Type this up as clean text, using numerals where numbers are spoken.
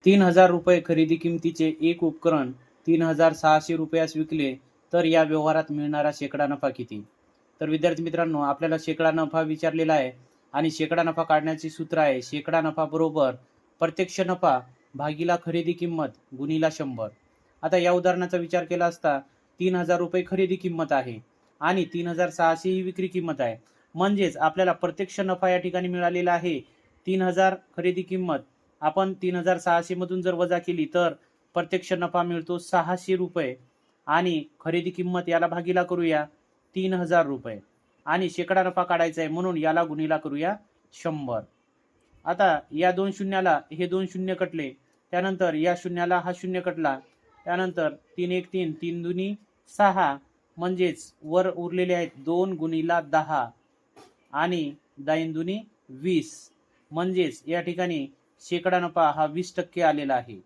₹3000 खरेदी किमतीचे एक उपकरण ₹3600 विकले तर या व्यवहारात मिळणारा शेकडा नफा किती? तर विद्यार्थी मित्रांनो, आपल्याला शेकडा नफा विचारलेला आहे आणि शेकडा नफा काढण्याचे सूत्र आहे शेकडा नफा बरोबर प्रत्यक्ष नफा भागीला खरेदी किंमत गुणीला 100. आता या उदाहरणाचा विचार केला असता ₹3000 खरेदी किंमत आहे आणि 3600 ही विक्री किंमत आहे. म्हणजेच आपल्याला प्रत्यक्ष नफा या ठिकाणी मिळालेला आहे 3000 खरेदी किंमत. आपण 3600 मधून जर वजा केली तर प्रत्यक्ष नफा मिळतो ₹600 आणि खरेदी किंमत याला भागीला करूया ₹3000 आणि शेकडा नफा काढायचा आहे म्हणून याला गुणीला करूया 100. आता या दोन शून्याला हे दोन शून्य कटले, त्यानंतर या शून्याला हा शून्य कटला, त्यानंतर 3 1 3 3 दुनी 6 म्हणजेच वर उरलेले आहेत 2 गुणीला 10 आणि 10 दुनी 20 म्हणजेच या ठिकाणी शेकडा नफा हा 20% आलेला आहे.